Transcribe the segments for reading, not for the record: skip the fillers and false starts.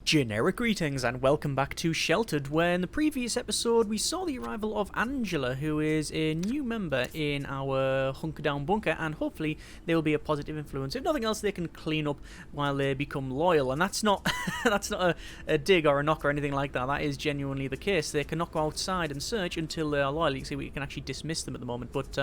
Generic greetings and welcome back to Sheltered, where in the previous episode we saw the arrival of Angela, who is a new member in our hunker down bunker, and hopefully they will be a positive influence. If nothing else, they can clean up while they become loyal, and that's not that's not a dig or a knock or anything like that. That is genuinely the case. They can not go outside and search until they are loyal. You can see we can actually dismiss them at the moment, but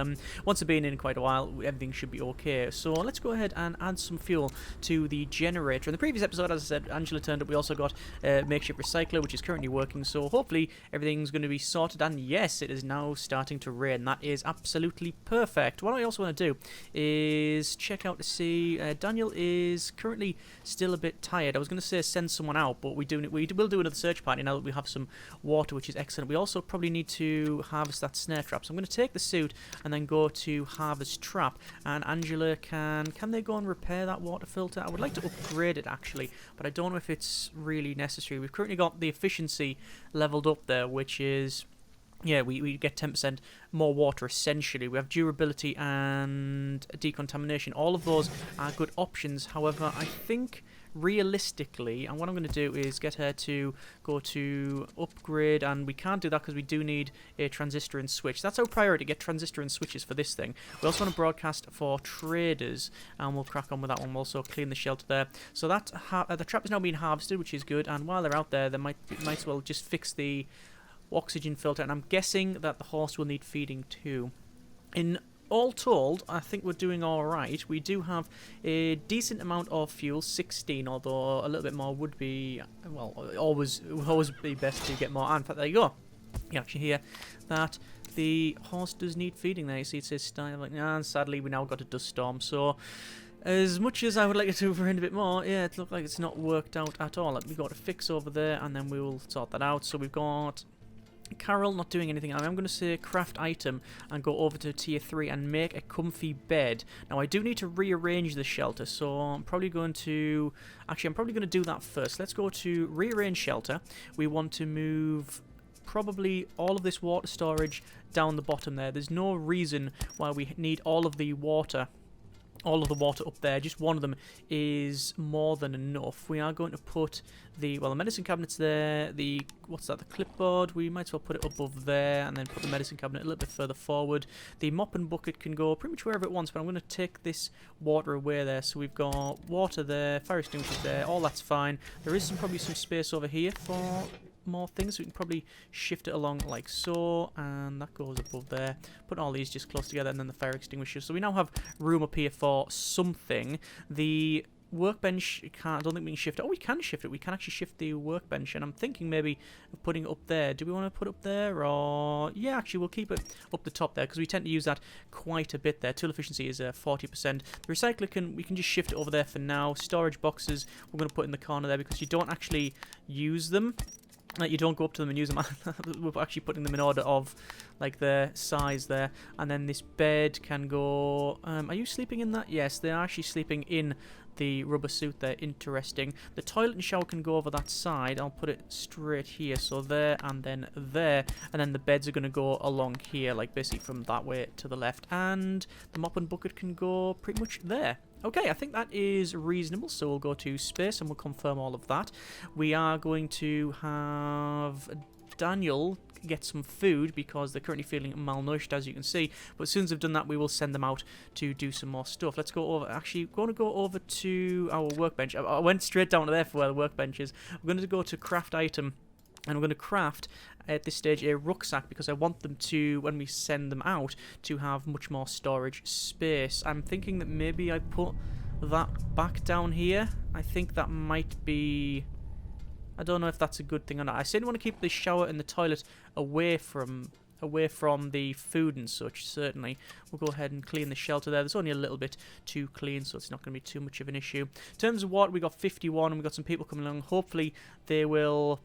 once they've been in quite a while, everything should be okay. So let's go ahead and add some fuel to the generator. In the previous episode, as I said, Angela turned up. We also got a makeshift recycler, which is currently working, so hopefully everything's going to be sorted. And yes, it is now starting to rain. That is absolutely perfect. What I also want to do is check out to see Daniel is currently still a bit tired. I was going to say send someone out, but we will do another search party now that we have some water, which is excellent. We also probably need to harvest that snare trap, so I'm going to take the suit and then go to harvest trap. And Angela, can they go and repair that water filter? I would like to upgrade it actually, but I don't know if it's really necessary. We've currently got the efficiency leveled up there, which is, yeah, we get 10% more water essentially. We have durability and decontamination. All of those are good options. However, I think realistically, and what I'm going to do is get her to go to upgrade, and we can't do that because we do need a transistor and switch. That's our priority, get transistor and switches for this thing. We also want to broadcast for traders, and we'll crack on with that one. We'll also clean the shelter there. So that the trap is now being harvested, which is good, and while they're out there, they might as well just fix the oxygen filter, and I'm guessing that the horse will need feeding too. In all told, I think we're doing alright. We do have a decent amount of fuel, 16, although a little bit more would be, well, it would always be best to get more. And in fact, there you go. You can actually hear that the horse does need feeding there. You see it says style, like, and sadly we now got a dust storm, so as much as I would like it to overrun a bit more, yeah, it looks like it's not worked out at all. We've got a fix over there, and then we will sort that out. So we've got Carol not doing anything. I'm going to say craft item and go over to tier 3 and make a comfy bed. Now I do need to rearrange the shelter, so I'm probably going to do that first. Let's go to rearrange shelter. We want to move probably all of this water storage down the bottom there. There's no reason why we need all of the water up there. Just one of them is more than enough. We are going to put the medicine cabinets there. The clipboard, we might as well put it above there, and then put the medicine cabinet a little bit further forward. The mop and bucket can go pretty much wherever it wants, but I'm going to take this water away there. So we've got water there, fire extinguishers there, all that's fine. There is probably some space over here for more things, so we can probably shift it along like so, and that goes above there. Put all these just close together, and then the fire extinguisher. So we now have room up here for something. The workbench, I don't think we can shift it. Oh, we can shift it. We can actually shift the workbench, and I'm thinking maybe of putting it up there. Do we want to put it up there, or yeah, actually we'll keep it up the top there because we tend to use that quite a bit there. Tool efficiency is 40%. The recycler we can just shift it over there for now. Storage boxes we're going to put in the corner there because you don't actually use them. Like, you don't go up to them and use them. We're actually putting them in order of like their size there. And then this bed can go. Are you sleeping in that? Yes, they are actually sleeping in the rubber suit there. Interesting. The toilet and shower can go over that side. I'll put it straight here, so there and then there, and then the beds are going to go along here, like basically from that way to the left, and the mop and bucket can go pretty much there. Okay, I think that is reasonable, so we'll go to space and we'll confirm all of that. We are going to have Daniel get some food because they're currently feeling malnourished, as you can see, but as soon as they've done that we will send them out to do some more stuff. Let's go over, actually going to go over to our workbench. I went straight down to there for where the workbench is. We're going to go to craft item, and we're going to craft at this stage a rucksack because I want them to, when we send them out, to have much more storage space. I'm thinking that maybe I put that back down here. I think that might be, I don't know if that's a good thing or not. I certainly want to keep the shower and the toilet away from the food and such, certainly. We'll go ahead and clean the shelter there. There's only a little bit to clean, so it's not going to be too much of an issue. In terms of water, we got 51, and we've got some people coming along. Hopefully they will,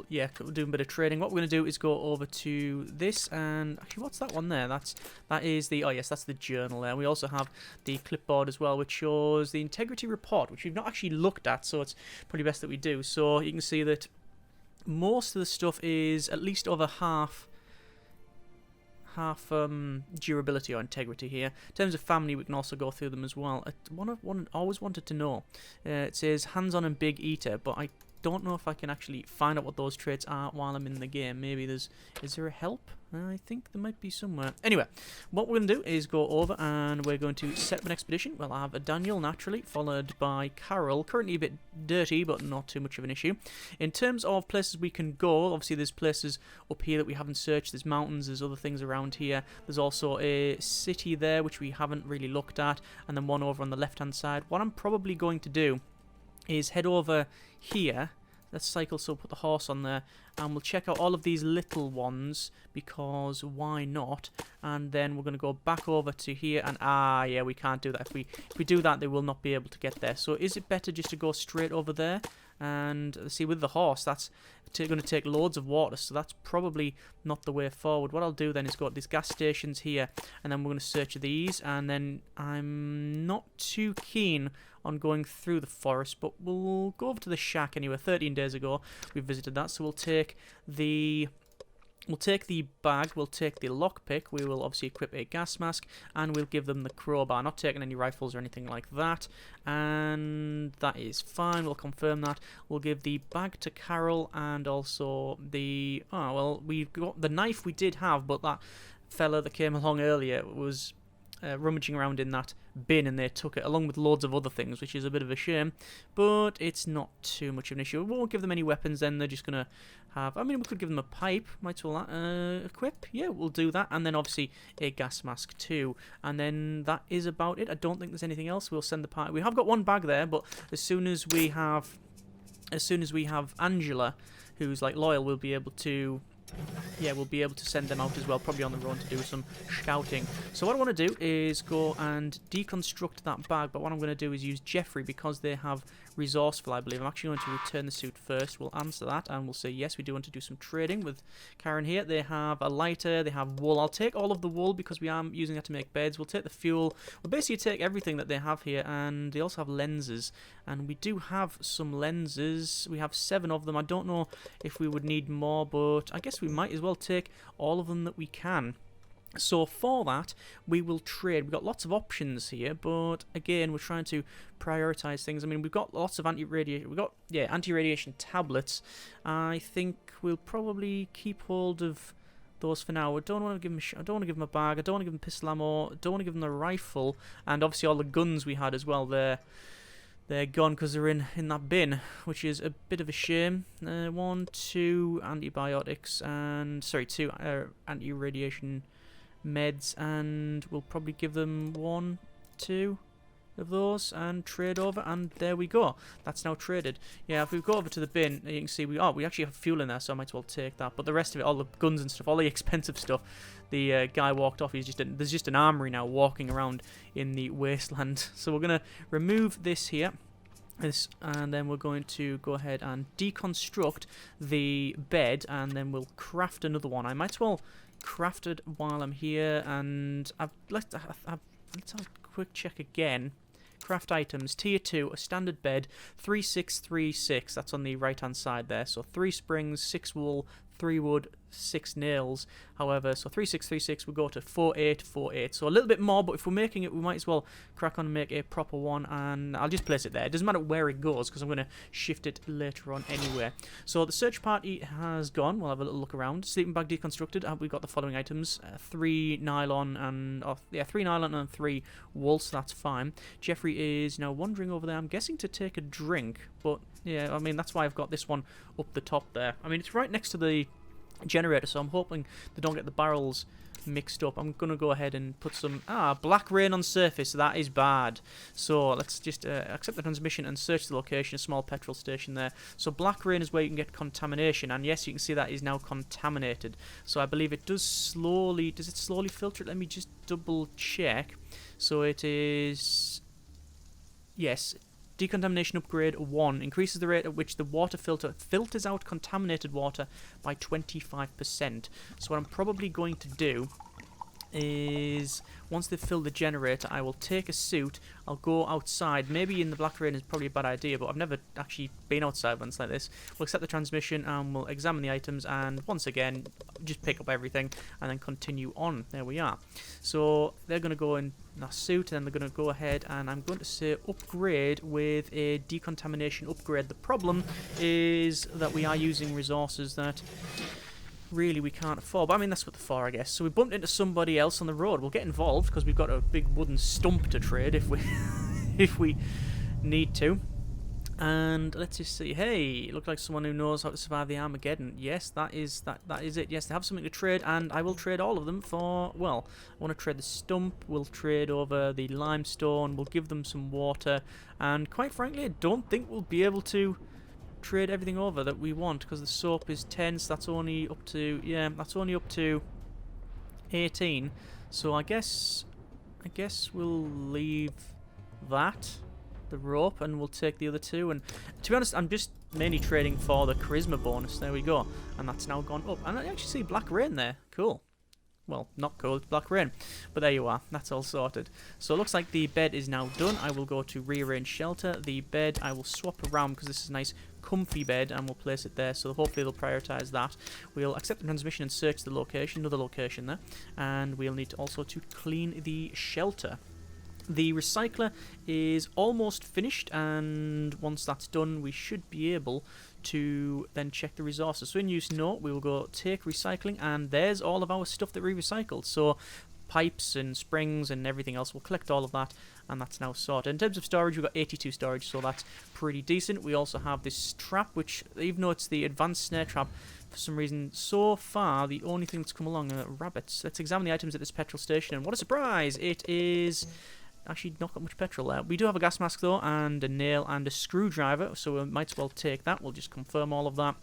yeah, do a bit of trading. What we're going to do is go over to this, and actually, what's that one there? That is the, oh yes, that's the journal there. We also have the clipboard as well, which shows the integrity report, which we've not actually looked at, so it's probably best that we do. So you can see that most of the stuff is at least over half half durability or integrity here. In terms of family, we can also go through them as well. Always wanted to know. It says hands-on and big eater, but I don't know if I can actually find out what those traits are while I'm in the game. Maybe is there a help? I think there might be somewhere. Anyway, what we're going to do is go over and we're going to set up an expedition. We'll have a Daniel, naturally, followed by Carol. Currently a bit dirty, but not too much of an issue. In terms of places we can go, obviously there's places up here that we haven't searched. There's mountains, there's other things around here. There's also a city there, which we haven't really looked at. And then one over on the left-hand side. What I'm probably going to do is head over here. Let's cycle, so put the horse on there, and we'll check out all of these little ones, because why not? And then we're going to go back over to here, and yeah, we can't do that. If we do that, they will not be able to get there. So is it better just to go straight over there? And see, with the horse, that's going to take loads of water, so that's probably not the way forward. What I'll do then is go to these gas stations here, and then we're going to search these, and then I'm not too keen on going through the forest, but we'll go over to the shack anyway. 13 days ago we visited that, so we'll take the bag, we'll take the lockpick, we will obviously equip a gas mask, and we'll give them the crowbar. Not taking any rifles or anything like that, and that is fine. We'll confirm that. We'll give the bag to Carol, and also the... oh, well, we've got the knife we did have, but that fella that came along earlier was rummaging around in that bin, and they took it along with loads of other things, which is a bit of a shame, but it's not too much of an issue. We won't give them any weapons then. They're just gonna have, I mean, we could give them a pipe, might as well equip. Yeah, we'll do that, and then obviously a gas mask too, and then that is about it. I don't think there's anything else. We'll send the party. We have got one bag there, but as soon as we have Angela, who's like loyal, we'll be able to... yeah, we'll be able to send them out as well, probably on the road to do some scouting. So what I want to do is go and deconstruct that bag, but what I'm going to do is use Jeffrey, because they have resourceful, I believe. I'm actually going to return the suit first. We'll answer that, and we'll say, yes, we do want to do some trading with Karen here. They have a lighter, they have wool. I'll take all of the wool, because we are using that to make beds. We'll take the fuel. We'll basically take everything that they have here, and they also have lenses. And we do have some lenses. We have 7 of them. I don't know if we would need more, but I guess we might as well take all of them that we can. So for that, we will trade. We've got lots of options here, but again, we're trying to prioritize things. I mean, we've got lots of anti-radiation. We've got, yeah, anti-radiation tablets. I think we'll probably keep hold of those for now. I don't want to give them I don't want to give them a bag. I don't want to give them pistol ammo. I don't want to give them the rifle, and obviously all the guns we had as well. They're gone because they're in that bin, which is a bit of a shame. 1, 2 antibiotics, and sorry, 2 anti-radiation meds, and we'll probably give them 1, 2 of those and trade over, and there we go. That's now traded. Yeah, if we go over to the bin, you can see we actually have fuel in there, so I might as well take that. But the rest of it, all the guns and stuff, all the expensive stuff, the guy walked off. There's just an armory now walking around in the wasteland. So we're gonna remove this here. And then we're going to go ahead and deconstruct the bed, and then we'll craft another one. I might as well craft it while I'm here, and let's have a quick check again. Craft items, tier 2, a standard bed, 3636, that's on the right hand side there, so 3 springs, 6 wool, 3 wood, 6 nails. However, so 3636 we go to 4848, so a little bit more, but if we're making it, we might as well crack on and make a proper one, and I'll just place it there. It doesn't matter where it goes, because I'm going to shift it later on anyway. So the search party has gone. We'll have a little look around. Sleeping bag deconstructed. We've got the following items: 3 nylon and 3 nylon and 3 wool, so that's fine. Jeffrey is now wandering over there, I'm guessing to take a drink, but yeah, I mean, that's why I've got this one up the top there. I mean, it's right next to the generator, so I'm hoping they don't get the barrels mixed up. I'm going to go ahead and put some... black rain on surface. That is bad. So let's just accept the transmission and search the location. A small petrol station there. So black rain is where you can get contamination, and yes, you can see that is now contaminated. So I believe it does slowly... Does it slowly filter it? Let me just double check. So it is... Yes. Decontamination upgrade 1 increases the rate at which the water filter filters out contaminated water by 25%. So what I'm probably going to do is once they've filled the generator, I will take a suit, I'll go outside. Maybe in the black rain is probably a bad idea, but I've never actually been outside once like this. We'll accept the transmission and we'll examine the items and once again just pick up everything and then continue on. There we are. So they're going to go in that suit and then they're going to go ahead and I'm going to say upgrade with a decontamination upgrade. The problem is that we are using resources that really we can't afford, but I mean that's what they're for, I guess. So we bumped into somebody else on the road. We'll get involved because we've got a big wooden stump to trade if we if we need to. And let's just see. Hey, look like someone who knows how to survive the Armageddon. Yes, that is it. Yes, they have something to trade, and I will trade all of them for. Well, I want to trade the stump. We'll trade over the limestone. We'll give them some water, and quite frankly, I don't think we'll be able to trade everything over that we want because the soap is 10, so that's only up to that's only up to 18. So I guess we'll leave the rope and we'll take the other two. And to be honest, I'm just mainly trading for the charisma bonus. There we go, and that's now gone up. And I actually see black rain there. Cool. Well, not cool, it's black rain. But there you are, that's all sorted. So it looks like the bed is now done. I will go to rearrange shelter. The bed I will swap around because this is a nice comfy bed and we'll place it there. So hopefully they'll prioritise that. We'll accept the transmission and search the location, another location there. And we'll need to also to clean the shelter. The recycler is almost finished, and once that's done we should be able to then check the resources. So in use note we will go take recycling, and there's all of our stuff that we recycled. So pipes and springs and everything else, we'll collect all of that, and that's now sorted. In terms of storage, we've got 82 storage, so that's pretty decent. We also have this trap, which even though it's the advanced snare trap, for some reason so far the only thing that's come along are rabbits. Let's examine the items at this petrol station, and what a surprise! It is actually not got much petrol there. We do have a gas mask though, and a nail and a screwdriver, so we might as well take that. We'll just confirm all of that.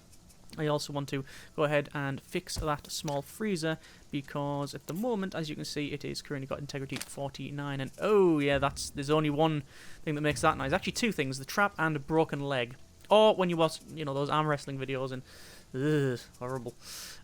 I also want to go ahead and fix that small freezer because at the moment, as you can see, it is currently got integrity 49, and oh yeah, there's only one thing that makes that noise. Actually two things, the trap and a broken leg. Or when you watch, those arm wrestling videos and ugh, horrible.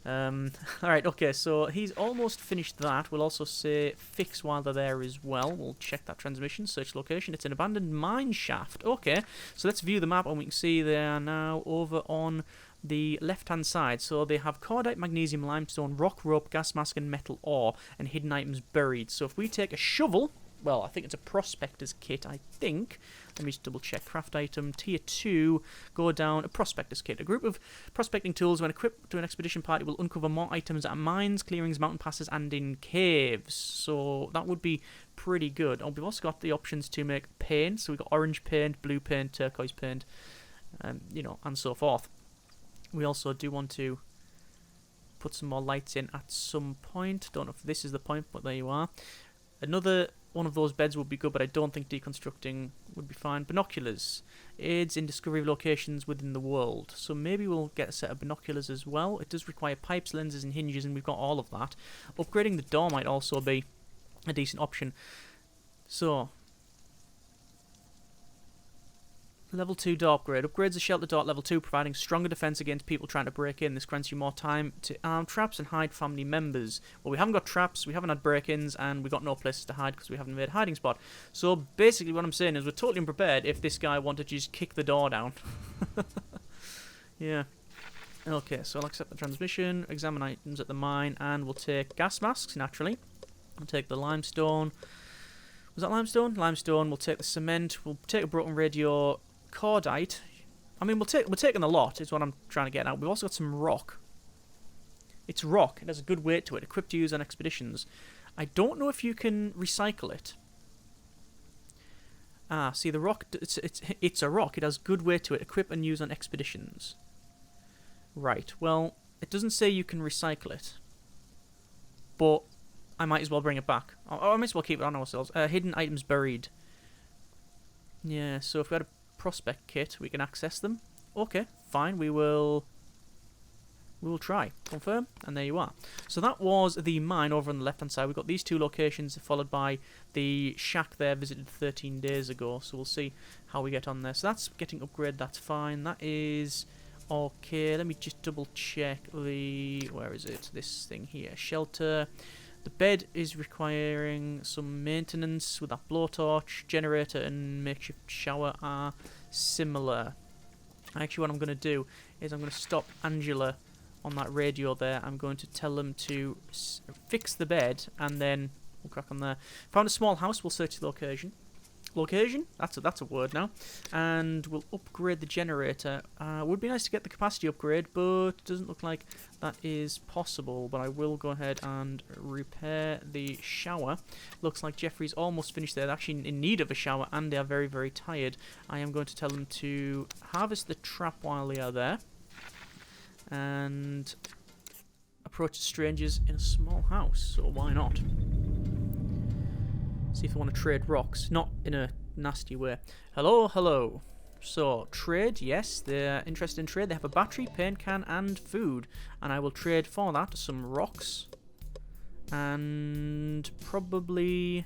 Alright, okay, so he's almost finished that. We'll also say fix while they're there as well. We'll check that transmission, search location. It's an abandoned mine shaft. Okay, so let's view the map and we can see they are now over on the left-hand side. So they have cordite, magnesium, limestone, rock, rope, gas mask, and metal ore, and hidden items buried. So if we take a shovel, well, I think it's a prospector's kit, I think. Let me just double check. Craft item, tier 2, go down, a prospector's kit. A group of prospecting tools, when equipped to an expedition party, will uncover more items at mines, clearings, mountain passes, and in caves. So that would be pretty good. Oh, we've also got the options to make paint. So we've got orange paint, blue paint, turquoise paint, and so forth. We also do want to put some more lights in at some point. Don't know if this is the point, but there you are. Another one of those beds would be good, but I don't think deconstructing would be fine. Binoculars. Aids in discovery of locations within the world. So maybe we'll get a set of binoculars as well. It does require pipes, lenses, and hinges, and we've got all of that. Upgrading the door might also be a decent option. So, Level 2 door upgrade. Upgrades the shelter door at level 2, providing stronger defense against people trying to break in. This grants you more time to arm traps and hide family members. Well, we haven't got traps, we haven't had break-ins, and we've got no places to hide because we haven't made a hiding spot. So basically what I'm saying is we're totally unprepared if this guy wanted to just kick the door down. Yeah. Okay, so I'll accept the transmission, examine items at the mine, and we'll take gas masks, naturally. We'll take the limestone. Was that limestone? Limestone. We'll take the cement. We'll take a broken radio. Cordite. I mean, we're taking a lot, is what I'm trying to get at. We've also got some rock. It's rock. It has a good weight to it. Equipped to use on expeditions. I don't know if you can recycle it. Ah, see, the rock... It's a rock. It has good weight to it. Equip and use on expeditions. Right. Well, it doesn't say you can recycle it. But I might as well bring it back. I might as well keep it on ourselves. Hidden items buried. Yeah, so if we had a prospect kit, we can access them. Okay, fine, we will try. Confirm, and there you are. So that was the mine over on the left hand side. We've got these two locations followed by the shack there visited 13 days ago, so we'll see how we get on there. So that's getting upgraded, that's fine. That is okay. Let me just double check the, where is it, this thing here, shelter. The bed is requiring some maintenance with that blowtorch. Generator and makeshift shower are similar. Actually, what I'm going to do is I'm going to stop Angela on that radio there. I'm going to tell them to fix the bed, and then we'll crack on there. Found a small house. We'll search the location. Location? That's a word now. And we'll upgrade the generator. Would be nice to get the capacity upgrade, but it doesn't look like that is possible. But I will go ahead and repair the shower. Looks like Jeffrey's almost finished there. They're actually in need of a shower, and they are very, very tired. I am going to tell them to harvest the trap while they are there. And approach the strangers in a small house. So why not? See if they want to trade rocks. Not in a nasty way. Hello, hello. So, trade, yes, they're interested in trade. They have a battery, paint can, and food. And I will trade for that some rocks. And probably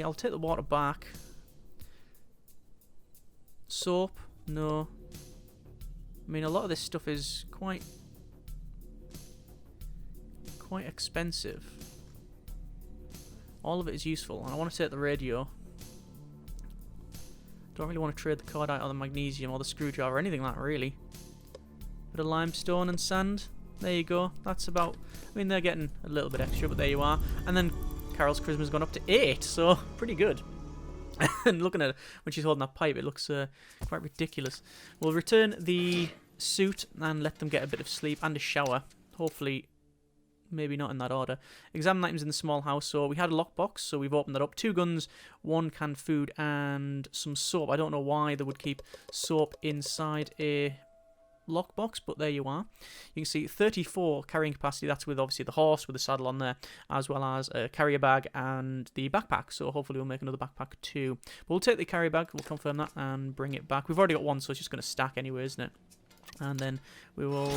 I'll take the water back. Soap, no. I mean, a lot of this stuff is quite expensive. All of it is useful, and I want to take the radio. Don't really want to trade the cordite or the magnesium or the screwdriver or anything like that, really. Bit of limestone and sand. There you go. That's about... I mean, they're getting a little bit extra, but there you are. And then Carol's charisma's gone up to 8, so pretty good. And looking at it, when she's holding that pipe, it looks quite ridiculous. We'll return the suit and let them get a bit of sleep and a shower. Hopefully... maybe not in that order. Examine items in the small house. So we had a lockbox, so we've opened that up. 2 guns, 1 canned food, and some soap. I don't know why they would keep soap inside a lockbox, but there you are. You can see 34 carrying capacity. That's with obviously the horse with the saddle on there, as well as a carrier bag and the backpack. So hopefully we'll make another backpack too. But we'll take the carrier bag, we'll confirm that, and bring it back. We've already got one, so it's just going to stack anyway, isn't it? And then we will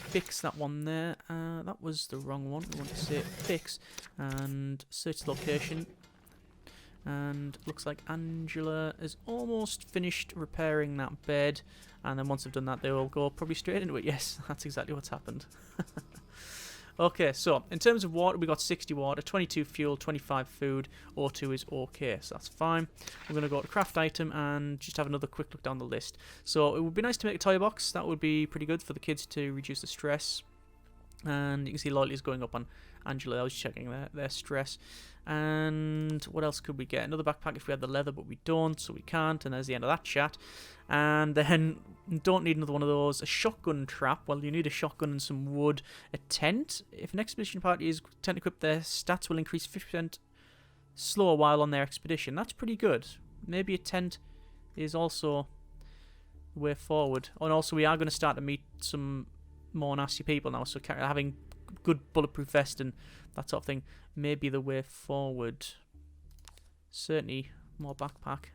fix that one there. That was the wrong one. We want to say fix and search the location. And looks like Angela is almost finished repairing that bed. And then once they've done that, they will go probably straight into it. Yes, that's exactly what's happened. Okay, so in terms of water, we got 60 water, 22 fuel, 25 food. O2 is okay, so that's fine. We're going to go to craft item and just have another quick look down the list. So it would be nice to make a toy box. That would be pretty good for the kids to reduce the stress. And you can see loyalty is going up on Angela. I was checking their stress. And what else could we get? Another backpack if we had the leather, but we don't, so we can't. And there's the end of that chat. And then don't need another one of those. A shotgun trap. Well, you need a shotgun and some wood. A tent. If an expedition party is tent equipped, their stats will increase 50% slower while on their expedition. That's pretty good. Maybe a tent is also the way forward. And also, we are going to start to meet some more nasty people now. So having good bulletproof vest and that sort of thing may be the way forward. Certainly more backpack.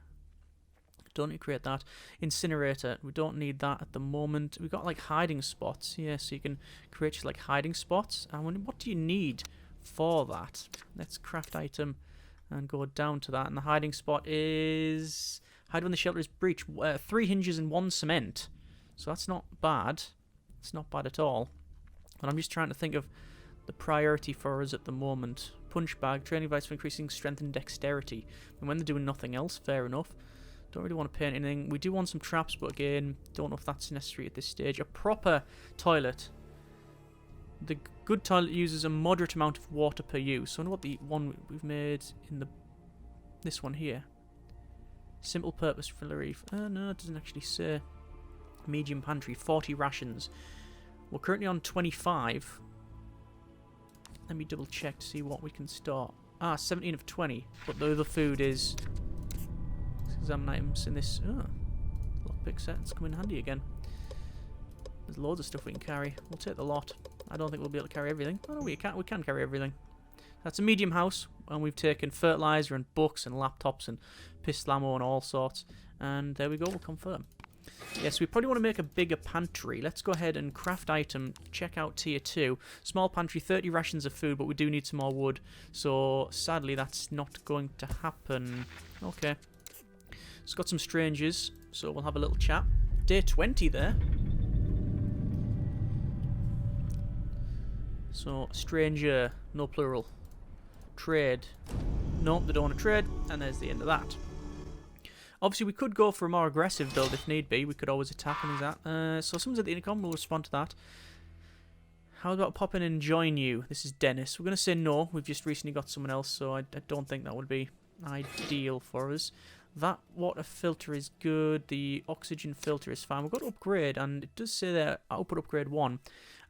Don't need to create that. Incinerator. We don't need that at the moment. We've got like hiding spots. Yeah, so you can create just like hiding spots. And what do you need for that? Let's craft item and go down to that. And the hiding spot is... hide when the shelter is breached. 3 hinges and 1 cement. So that's not bad. It's not bad at all. But I'm just trying to think of the priority for us at the moment. Punch bag. Training device for increasing strength and dexterity. And when they're doing nothing else, fair enough. Don't really want to paint anything. We do want some traps, but again, don't know if that's necessary at this stage. A proper toilet. The good toilet uses a moderate amount of water per use. So I wonder what the one we've made in this one here. Simple purpose for relief. No, it doesn't actually say. Medium pantry, 40 rations. We're currently on 25. Let me double check to see what we can start. 17 of 20. But the other food is... examine items in this. Lockpick set. It's come in handy again. There's loads of stuff we can carry. We'll take the lot. I don't think we'll be able to carry everything. Oh no, we can carry everything. That's a medium house, and we've taken fertilizer and books and laptops and pistol ammo and all sorts. And there we go. We'll confirm. Yes, we probably want to make a bigger pantry. Let's go ahead and craft item. Check out tier 2. Small pantry, 30 rations of food, but we do need some more wood. So sadly, that's not going to happen. Okay. It's got some strangers, so we'll have a little chat. Day 20 there. So, stranger, no plural. Trade. Nope, they don't want to trade, and there's the end of that. Obviously, we could go for a more aggressive build if need be. We could always attack and that. So, someone's at the intercom. We'll respond to that. How about pop in and join you? This is Dennis. We're going to say no. We've just recently got someone else, so I don't think that would be ideal for us. That water filter is good. The oxygen filter is fine. We've got to upgrade, and it does say there, output upgrade 1,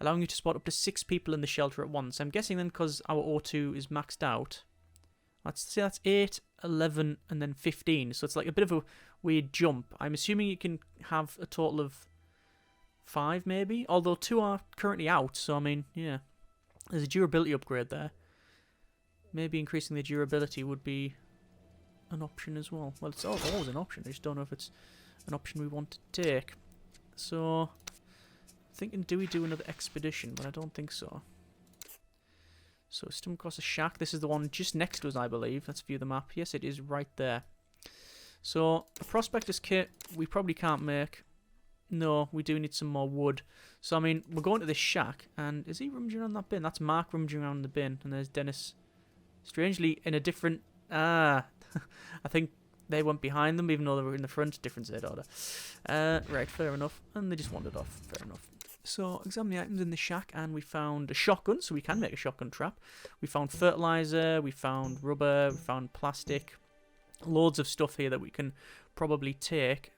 allowing you to spot up to 6 people in the shelter at once. I'm guessing then because our O2 is maxed out. That's 8, 11, and then 15. So it's like a bit of a weird jump. I'm assuming you can have a total of 5, maybe? Although 2 are currently out, so I mean, yeah. There's a durability upgrade there. Maybe increasing the durability would be an option as well. Well, it's always an option. I just don't know if it's an option we want to take. So, thinking, do we do another expedition? But I don't think so. So, stumble across a shack. This is the one just next to us, I believe. Let's view the map. Yes, it is right there. So, a prospector's kit we probably can't make. No, we do need some more wood. So, I mean, we're going to this shack. And is he rummaging around that bin? That's Mark rummaging around the bin. And there's Dennis. Strangely, in a different... I think they went behind them, even though they were in the front. Different Z order. Right, fair enough. And they just wandered off. Fair enough. So, examine the items in the shack, and we found a shotgun, so we can make a shotgun trap. We found fertilizer, we found rubber, we found plastic. Loads of stuff here that we can probably take.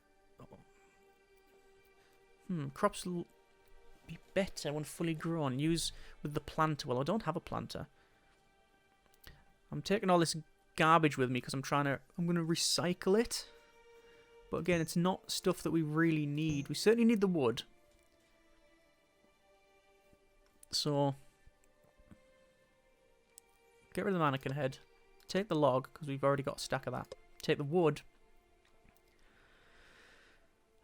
Crops will be better when fully grown. Use with the planter. Well, I don't have a planter. I'm taking all this garbage with me because I'm going to recycle it. But again, it's not stuff that we really need. We certainly need the wood. So, get rid of the mannequin head. Take the log, because we've already got a stack of that. Take the wood.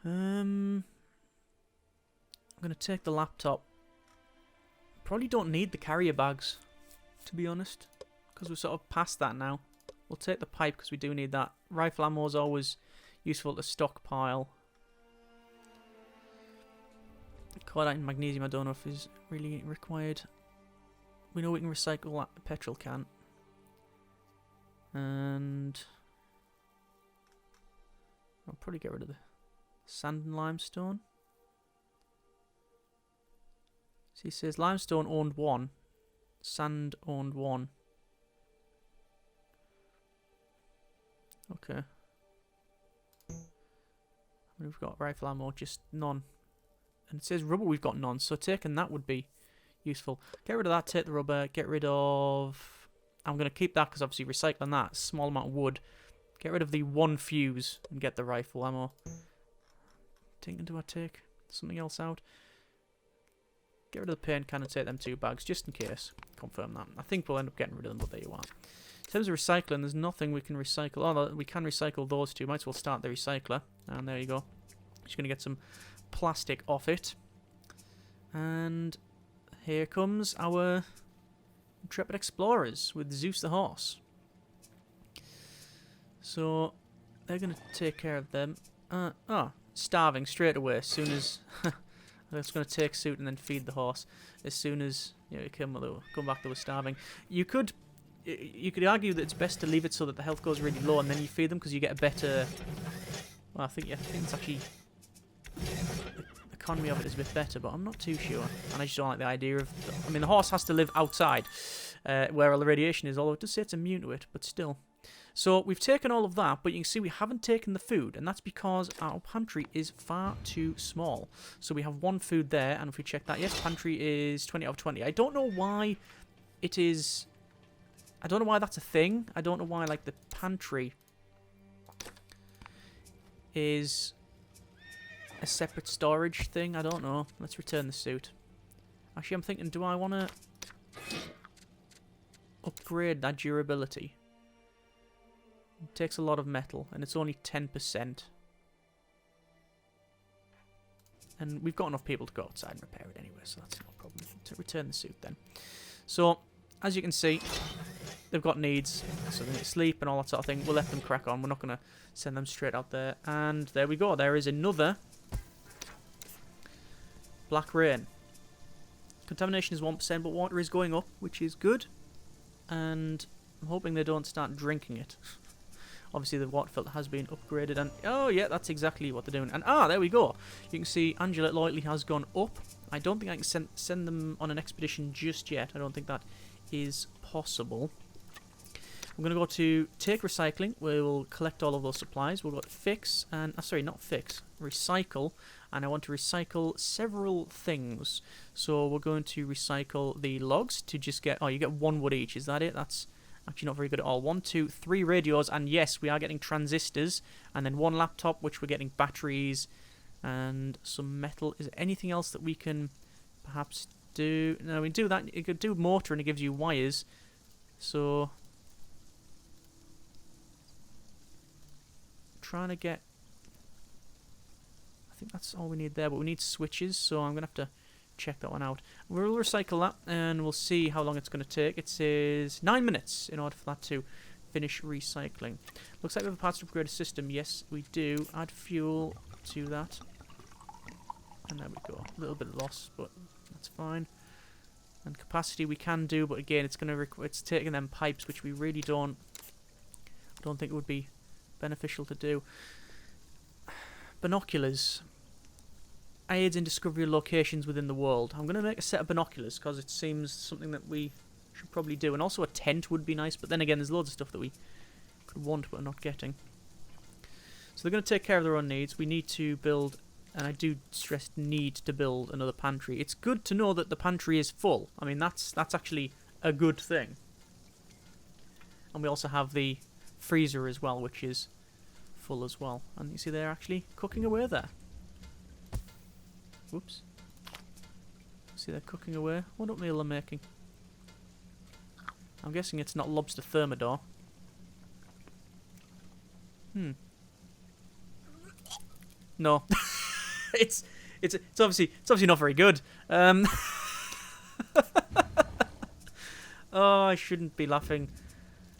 I'm going to take the laptop. Probably don't need the carrier bags, to be honest, because we're sort of past that now. We'll take the pipe, because we do need that. Rifle ammo is always useful to stockpile. Cordite and magnesium, I don't know if is really required. We know we can recycle that petrol can. And I'll probably get rid of the sand and limestone. So he says limestone owned 1, sand owned 1. Okay. We've got rifle ammo, just none. And it says rubber, we've got none, so taking that would be useful. Get rid of that, take the rubber, get rid of... I'm going to keep that because obviously recycling that, small amount of wood. Get rid of the 1 fuse and get the rifle ammo. Do I take something else out? Get rid of the paint can and take them 2 bags, just in case. Confirm that. I think we'll end up getting rid of them, but there you are. In terms of recycling, there's nothing we can recycle. Oh, we can recycle those 2. Might as well start the recycler. And there you go. Just going to get some plastic off it. And here comes our intrepid explorers with Zeus the horse. So they're going to take care of them. Starving straight away as soon as... It's going to take suit and then feed the horse. As soon as you come back, they were starving. You could argue that it's best to leave it so that the health goes really low and then you feed them because you get a better... Well, I think it's actually... The economy of it is a bit better, but I'm not too sure. And I just don't like the idea of... I mean, the horse has to live outside where all the radiation is, although it does say it's immune to it, but still. So we've taken all of that, but you can see we haven't taken the food, and that's because our pantry is far too small. So we have 1 food there, and if we check that, yes, pantry is 20 out of 20. I don't know why it is... I don't know why that's a thing. I don't know why, like, the pantry is a separate storage thing. I don't know. Let's return the suit. Actually, I'm thinking, do I want to upgrade that durability? It takes a lot of metal, and it's only 10%. And we've got enough people to go outside and repair it anyway, so that's no problem. To return the suit then. So, as you can see, they've got needs, so they need sleep and all that sort of thing. We'll let them crack on. We're not going to send them straight out there. And there we go. There is another Black Rain. Contamination is 1%, but water is going up, which is good. And I'm hoping they don't start drinking it. Obviously, the water filter has been upgraded, and oh yeah, that's exactly what they're doing. And there we go. You can see Angela lightly has gone up. I don't think I can send them on an expedition just yet. I don't think that is possible. We're going to go to take recycling. We will collect all of those supplies. We'll go to fix and sorry, not fix, recycle. And I want to recycle several things. So we're going to recycle the logs to just get. Oh, you get 1 wood each. Is that it? That's actually not very good at all. 1, 2, 3 radios, and yes, we are getting transistors, and then 1 laptop, which we're getting batteries, and some metal. Is there anything else that we can perhaps do? No, we do that. You could do mortar, and it gives you wires. So, trying to get. I think that's all we need there, but we need switches, so I'm gonna have to check that one out. We'll recycle that and we'll see how long it's going to take. It says 9 minutes in order for that to finish recycling. Looks like we have a parts to upgrade a system. Yes, we do. Add fuel to that. And there we go. A little bit of loss, but that's fine. And capacity we can do, but again, it's going to it's taking them pipes, which we really don't think it would be beneficial to do. Binoculars. Aids in discovery of locations within the world. I'm going to make a set of binoculars because it seems something that we should probably do. And also a tent would be nice, but then again, there's loads of stuff that we could want but are not getting. So they're going to take care of their own needs. We need to build, and I do stress need to build another pantry. It's good to know that the pantry is full. I mean, that's actually a good thing. And we also have the freezer as well, which is full as well. And you see they're actually cooking away there. Whoops. See, they're cooking away. What meal they're making? I'm guessing it's not lobster thermidor. No. it's obviously not very good. Oh, I shouldn't be laughing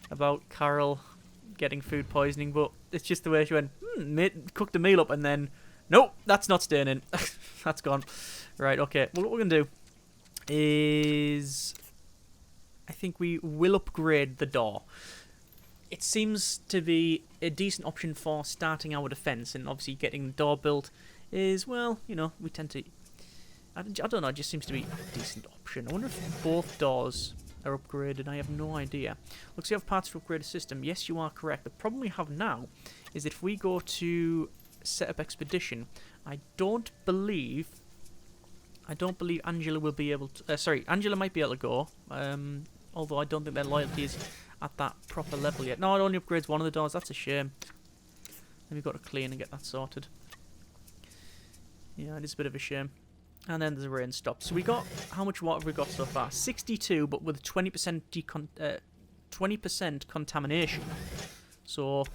about Carol getting food poisoning, but it's just the way she went, cooked a meal up and then, nope, that's not staying in. That's gone. Right, okay. Well, what we're going to do is, I think we will upgrade the door. It seems to be a decent option for starting our defense, and obviously getting the door built is, well, you know, we tend to, I don't know, it just seems to be a decent option. I wonder if both doors are upgraded. I have no idea. Looks like you have parts to upgrade a system. Yes, you are correct. The problem we have now is that if we go to set up expedition, I don't believe Angela will be able to. Sorry, Angela might be able to go. Although I don't think their loyalty is at that proper level yet. No, it only upgrades one of the doors. That's a shame. Then we've got to clean and get that sorted. Yeah, it is a bit of a shame. And then there's a rain stop. So we got, how much water have we got so far? 62, but with 20% 20% contamination. So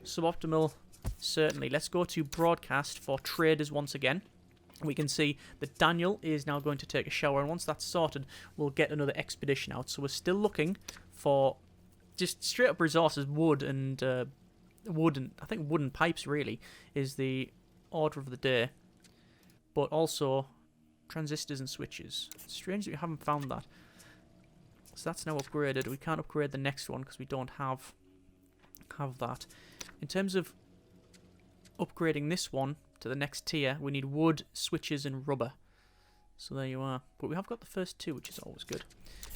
suboptimal. Certainly. Let's go to broadcast for traders once again. We can see that Daniel is now going to take a shower, and once that's sorted, we'll get another expedition out. So we're still looking for just straight up resources, wood and I think wooden pipes really is the order of the day, but also transistors and switches. It's strange that we haven't found that. So that's now upgraded. We can't upgrade the next one because we don't have that. In terms of upgrading this one to the next tier, we need wood, switches, and rubber. So there you are. But we have got the first two, which is always good.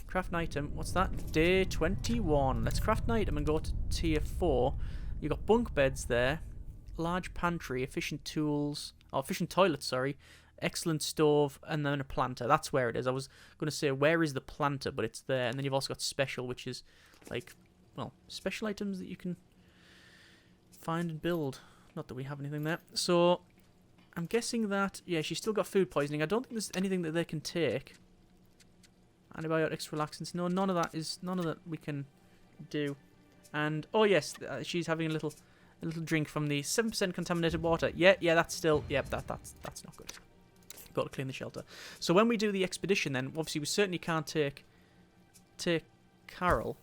Craft an item. What's that? Day 21. Let's craft an item and go to tier 4. You've got bunk beds there, large pantry, efficient tools, oh, efficient toilet, sorry, excellent stove, and then a planter. That's where it is. I was going to say, where is the planter? But it's there. And then you've also got special, which is like, well, special items that you can find and build. Not that we have anything there. So I'm guessing that, yeah, she's still got food poisoning. I don't think there's anything that they can take. Antibiotics, relaxants. No, none of that we can do. And oh yes, she's having a little drink from the 7% contaminated water. Yeah, that's still, yeah, that's not good. Got to clean the shelter. So when we do the expedition, then obviously we certainly can't take Carol,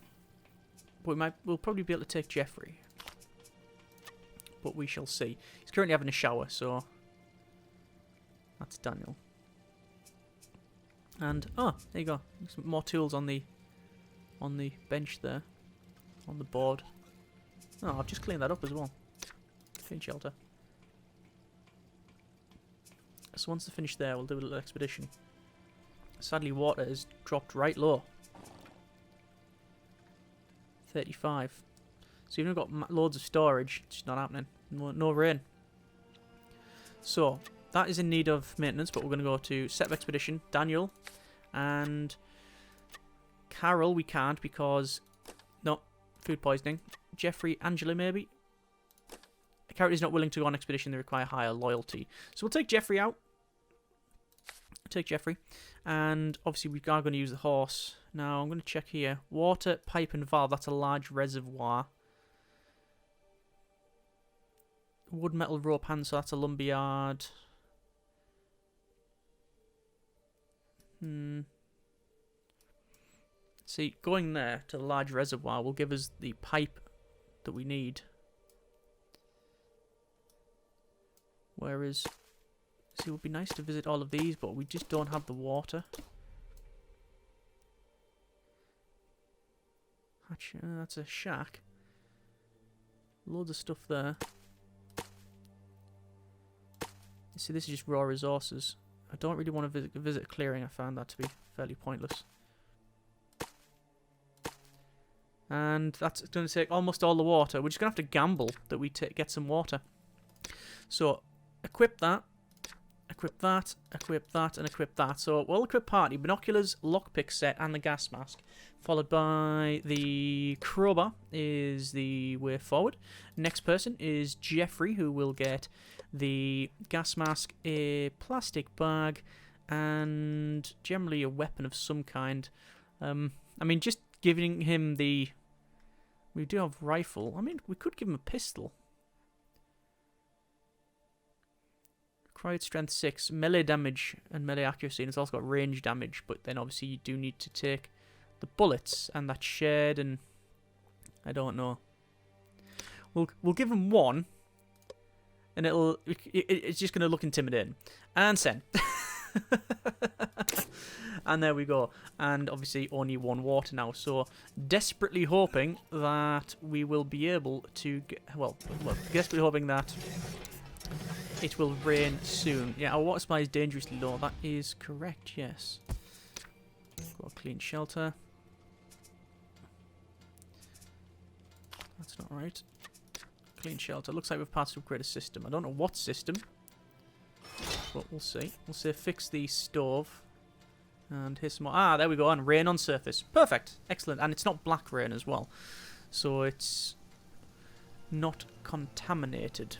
but we'll probably be able to take Jeffrey. But we shall see. He's currently having a shower, so that's Daniel. And oh, there you go. Some more tools on the bench there, on the board. Oh, I've just cleaned that up as well. Clean shelter. So once they're finished there, we'll do a little expedition. Sadly, water has dropped right low. 35. So even though we've got loads of storage, it's just not happening. No rain. So that is in need of maintenance, but we're going to go to set of expedition, Daniel, and Carol. We can't because no food poisoning. Jeffrey, Angela, maybe. The character is not willing to go on expedition. They require higher loyalty. So we'll take Jeffrey out. Take Jeffrey, and obviously we are going to use the horse. Now I'm going to check here. Water, pipe and valve, that's a large reservoir. Wood, metal, rope hand, so that's a lumberyard. See, going there to the large reservoir will give us the pipe that we need. Whereas, see, it would be nice to visit all of these, but we just don't have the water. That's a shack. Loads of stuff there. You see, this is just raw resources. I don't really want to visit a clearing. I found that to be fairly pointless. And that's going to take almost all the water. We're just going to have to gamble that we get some water. So, equip that. Equip that, equip that, and equip that. So, well-equipped party, binoculars, lockpick set, and the gas mask. Followed by the crowbar is the way forward. Next person is Jeffrey, who will get the gas mask, a plastic bag, and generally a weapon of some kind. I mean, just giving him the... We do have rifle. I mean, we could give him a pistol. Required strength 6, melee damage and melee accuracy, and it's also got range damage, but then obviously you do need to take the bullets, and that's shared, and I don't know. We'll give him one, and it's just going to look intimidating. And send. And there we go. And obviously only one water now, so desperately hoping that we will be able to get, well, desperately hoping that it will rain soon. Yeah, our water supply is dangerously low. That is correct, yes. Got a clean shelter. That's not right. Clean shelter. Looks like we've passed to upgrade a system. I don't know what system, but we'll see. We'll say fix the stove. And here's some more. Ah, there we go. And rain on surface. Perfect. Excellent. And it's not black rain as well. So it's not contaminated.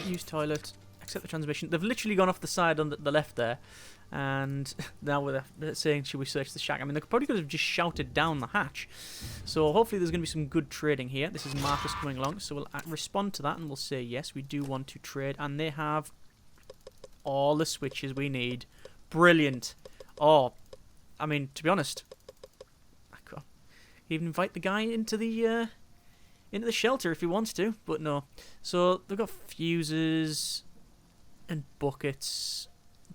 Use toilet. Accept the transmission. They've literally gone off the side on the left there. And now they're saying, should we search the shack? I mean, they probably could have just shouted down the hatch. So hopefully there's going to be some good trading here. This is Marcus coming along. So we'll respond to that and we'll say, yes, we do want to trade. And they have all the switches we need. Brilliant. Oh, I mean, to be honest, I could even invite the guy into the shelter if he wants to, but no. So they've got fuses and buckets,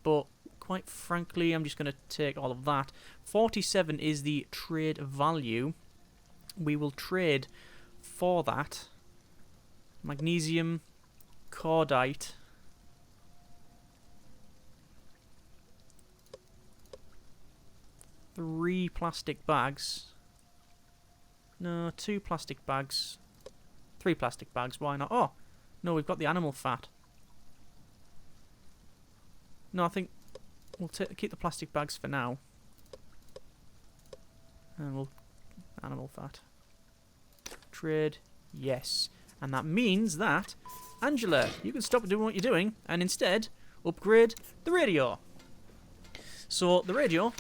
but quite frankly, I'm just going to take all of that. 47 is the trade value. We will trade for that. Magnesium, cordite. Three plastic bags. No, 2 plastic bags. 3 plastic bags, why not? Oh, no, we've got the animal fat. No, I think we'll keep the plastic bags for now. And we'll... animal fat. Trade, yes. And that means that, Angela, you can stop doing what you're doing and instead upgrade the radio. So, the radio...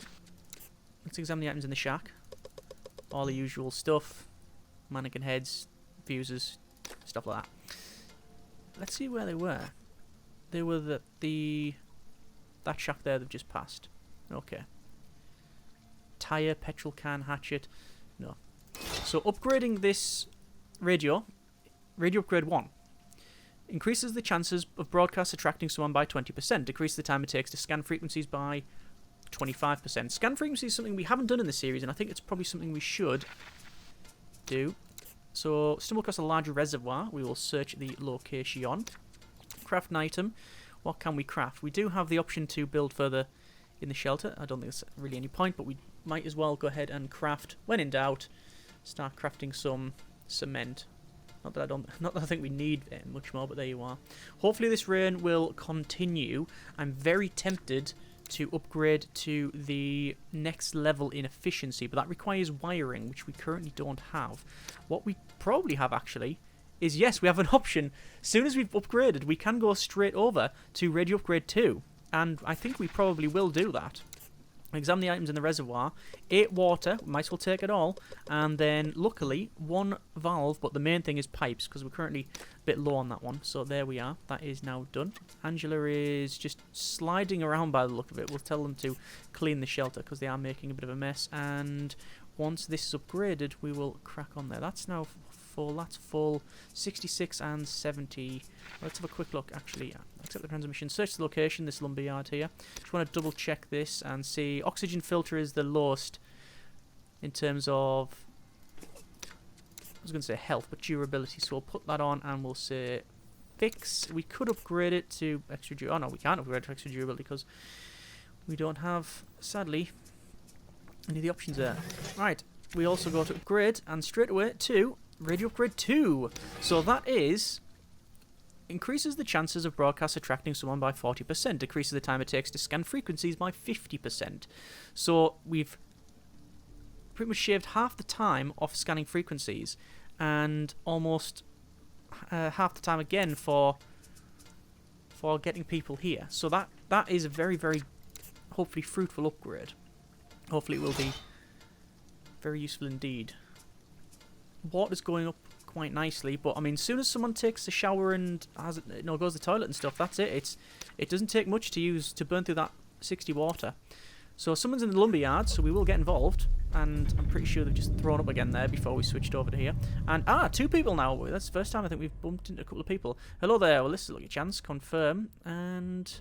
Let's examine the items in the shack. All the usual stuff. Mannequin heads, fuses, stuff like that. Let's see where they were. They were that shack there they've just passed. Okay. Tire, petrol can, hatchet. No. So upgrading this radio upgrade 1, Increases the chances of broadcasts attracting someone by 20%. Decreases the time it takes to scan frequencies by 25%. Scan frequency is something we haven't done in the series, and I think it's probably something we should do. So, stumble across a large reservoir. We will search the location. Craft an item. What can we craft? We do have the option to build further in the shelter. I don't think there's really any point, but we might as well go ahead and craft. When in doubt, start crafting some cement. Not that I think we need much more, but there you are. Hopefully this rain will continue. I'm very tempted to upgrade to the next level in efficiency, but that requires wiring, which we currently don't have. What we probably have, actually, is, yes, we have an option. As soon as we've upgraded, we can go straight over to Radio Upgrade 2, and I think we probably will do that. Examine the items in the reservoir. 8 water, might as well take it all. And then, luckily, 1 valve, but the main thing is pipes, because we're currently a bit low on that one. So there we are. That is now done. Angela is just sliding around by the look of it. We'll tell them to clean the shelter, because they are making a bit of a mess. And once this is upgraded, we will crack on there. That's now full. That's full. 66 and 70. Let's have a quick look, actually. Accept the transmission. Search the location, this lumberyard here. Just want to double check this and see. Oxygen filter is the lowest in terms of, I was going to say health, but durability. So we'll put that on and we'll say fix. We could upgrade it to extra durability. Oh no, we can't upgrade it to extra durability because we don't have, sadly, any of the options there. Right, we also go to upgrade and straight away to Radio Upgrade 2. So that is, increases the chances of broadcasts attracting someone by 40%, decreases the time it takes to scan frequencies by 50%. So we've pretty much shaved half the time off scanning frequencies, and almost half the time again for getting people here. So that is a very, very, hopefully fruitful upgrade. Hopefully it will be very useful indeed. Water's going up quite nicely, but I mean, as soon as someone takes a shower and has it, goes to the toilet and stuff, that's it. It doesn't take much to burn through that 60 water. So someone's in the lumberyard, so we will get involved, and I'm pretty sure they've just thrown up again there before we switched over to here. And 2 people now. That's the first time I think we've bumped into a couple of people. Hello there. Well, this is like a chance. Confirm. And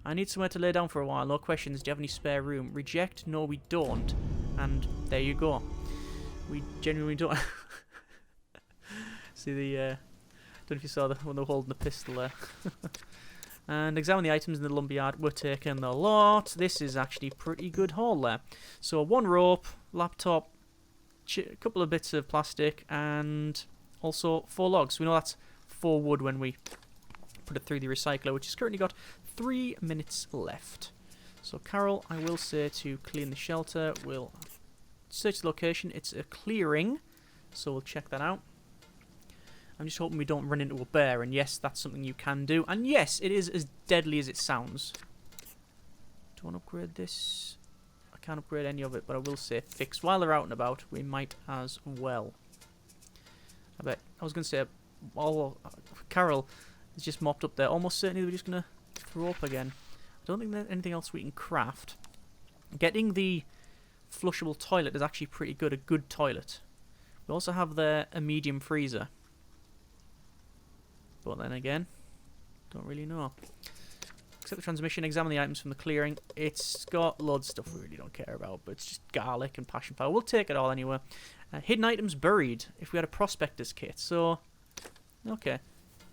I need somewhere to lay down for a while. No questions. Do you have any spare room? Reject. No, we don't. And there you go. We genuinely don't. See the, don't know if you saw when they were holding the pistol there. And examine the items in the lumberyard. We're taking the lot. This is actually pretty good haul there. So 1 rope, laptop, a couple of bits of plastic, and also 4 logs. We know that's 4 wood when we put it through the recycler, which has currently got 3 minutes left. So Carol, I will say to clean the shelter. We'll search the location. It's a clearing, so we'll check that out. I'm just hoping we don't run into a bear, and yes, that's something you can do. And yes, it is as deadly as it sounds. Do I want to upgrade this? I can't upgrade any of it, but I will say fix. While they're out and about, we might as well. I was going to say, Carol is just mopped up there. Almost certainly we're just going to throw up again. I don't think there's anything else we can craft. Getting the flushable toilet is actually pretty good, a good toilet. We also have there a medium freezer. But then again, don't really know. Accept the transmission, examine the items from the clearing. It's got loads of stuff we really don't care about, but it's just garlic and passion flower. We'll take it all anyway. Hidden items buried, if we had a prospector's kit. So, okay.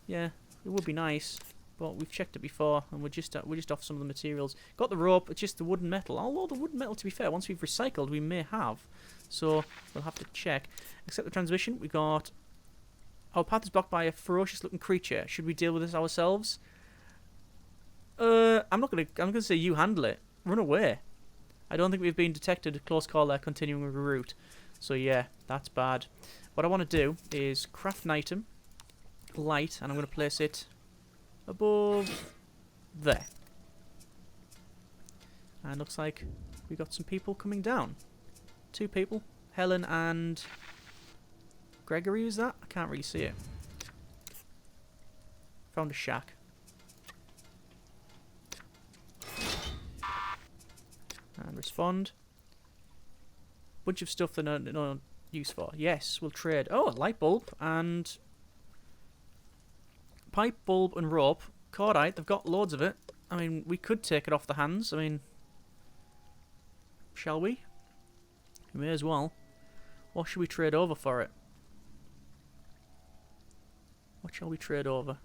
Yeah, it would be nice, but we've checked it before, and we're just off some of the materials. Got the rope, it's just the wood and metal. Although the wood and metal, to be fair, once we've recycled, we may have. So, we'll have to check. Accept the transmission, we got... Our path is blocked by a ferocious-looking creature. Should we deal with this ourselves? I'm gonna say you handle it. Run away. I don't think we've been detected. Close call there. Continuing with the route. So yeah, that's bad. What I want to do is craft an item, light, and I'm going to place it above there. And looks like we got some people coming down. 2 people, Helen and Gregory. Was that? I can't really see it. Found a shack. And respond. Bunch of stuff that no use for. Yes, we'll trade. Oh, a light bulb and pipe, bulb, and rope. Cordite, they've got loads of it. I mean, we could take it off the hands. I mean, shall we? We may as well. What should we trade over for it? What shall we trade over?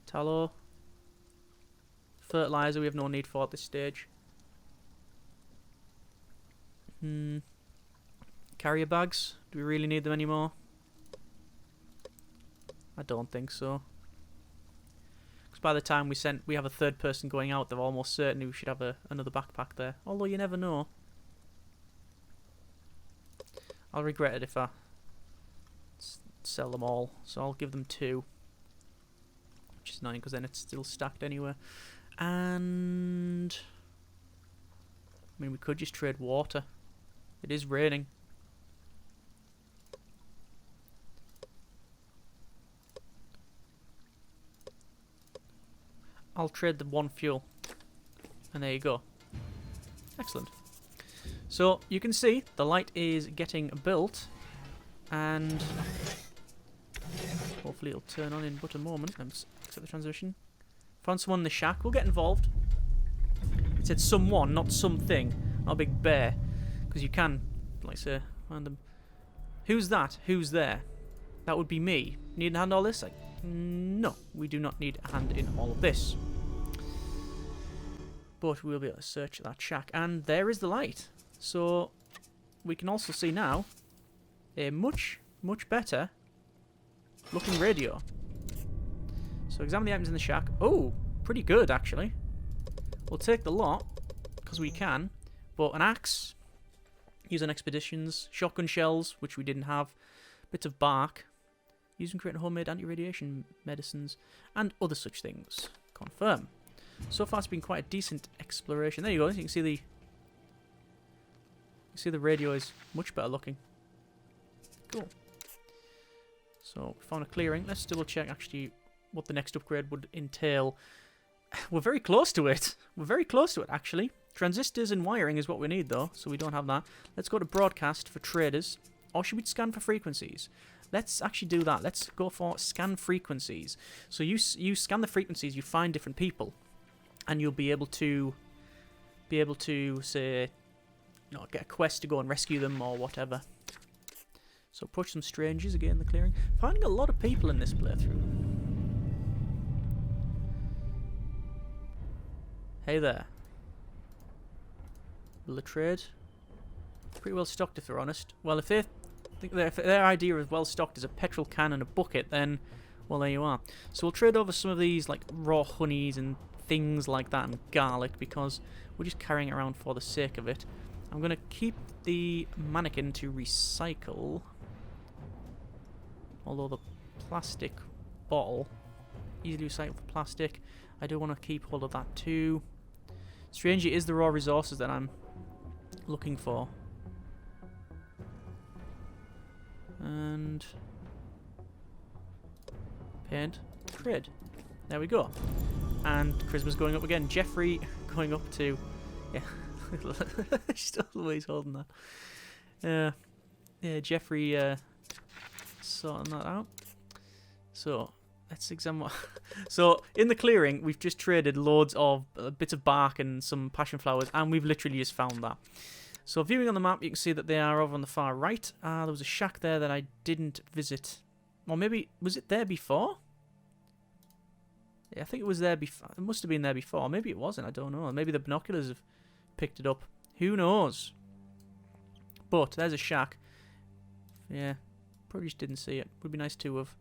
Tallow. Fertilizer we have no need for at this stage. Carrier bags. Do we really need them anymore? I don't think so. Because by the time we have a third person going out, they're almost certain we should have another backpack there. Although you never know. I'll regret it if I sell them all. So I'll give them 2. Which is annoying because then it's still stacked anywhere. And I mean, we could just trade water. It is raining. I'll trade the 1 fuel. And there you go. Excellent. So, you can see the light is getting built. And hopefully it'll turn on in but a moment. Let's accept the transition. Found someone in the shack. We'll get involved. It said someone, not something. Not a big bear. Because you can, like I say, find them. Who's that? Who's there? That would be me. Need a hand in all this? Like, no, we do not need a hand in all of this. But we'll be able to search that shack. And there is the light. So, we can also see now a much, much better looking radio. So, examine the items in the shack. Oh, pretty good, actually. We'll take the lot, because we can. But an axe, use on expeditions, shotgun shells, which we didn't have, bits of bark, use and create homemade anti-radiation medicines, and other such things. Confirm. So far, it's been quite a decent exploration. There you go. You can see the radio is much better looking. Cool. So we found a clearing. Let's double check actually what the next upgrade would entail. We're very close to it. We're very close to it actually. Transistors and wiring is what we need though, so we don't have that. Let's go to broadcast for traders. Or should we scan for frequencies? Let's actually do that. Let's go for scan frequencies. So you scan the frequencies, you find different people, and you'll be able to say, you know, get a quest to go and rescue them or whatever. So approach some strangers again in the clearing. Finding a lot of people in this playthrough. Hey there. Will the trade? Pretty well stocked if they're honest. Well, if they think if their idea of well stocked is a petrol can and a bucket, then well there you are. So we'll trade over some of these like raw honeys and things like that and garlic because we're just carrying it around for the sake of it. I'm gonna keep the mannequin to recycle. Although the plastic bottle, easily recycled plastic, I do want to keep hold of that too. Strangely, it is the raw resources that I'm looking for. And paint, grid. There we go. And charisma's going up again. Jeffrey going up to, yeah, still always holding that. Yeah, Jeffrey sorting that out. So let's examine what so in the clearing we've just traded loads of bits of bark and some passion flowers, and we've literally just found that. So viewing on the map, you can see that they are over on the far right. There was a shack there that I didn't visit. Or maybe, was it there before? Yeah, I think it was there before. It must have been there before. Maybe it wasn't, I don't know. Maybe the binoculars have picked it up. Who knows? But there's a shack. Yeah, probably just didn't see it. Would be nice to have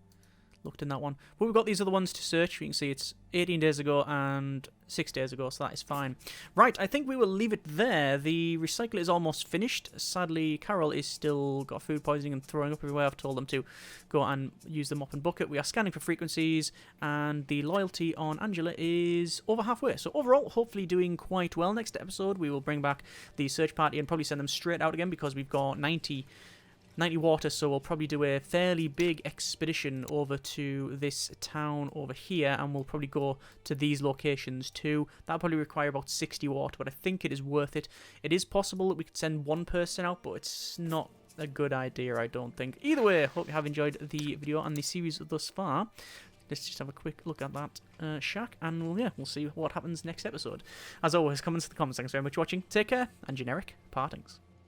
looked in that one. But we've got these other ones to search. You can see it's 18 days ago and 6 days ago, so that is fine. Right, I think we will leave it there. The recycle is almost finished. Sadly, Carol is still got food poisoning and throwing up everywhere. I've told them to go and use the mop and bucket. We are scanning for frequencies, and the loyalty on Angela is over halfway. So overall, hopefully doing quite well. Next episode, we will bring back the search party and probably send them straight out again because we've got 90 water, so we'll probably do a fairly big expedition over to this town over here, and we'll probably go to these locations too. That'll probably require about 60 water, but I think it is worth it. It is possible that we could send one person out, but it's not a good idea, I don't think. Either way, I hope you have enjoyed the video and the series thus far. let's just have a quick look at that shack, and we'll see what happens next episode. As always, comments in the comment section. Very much for watching. Take care, and generic partings.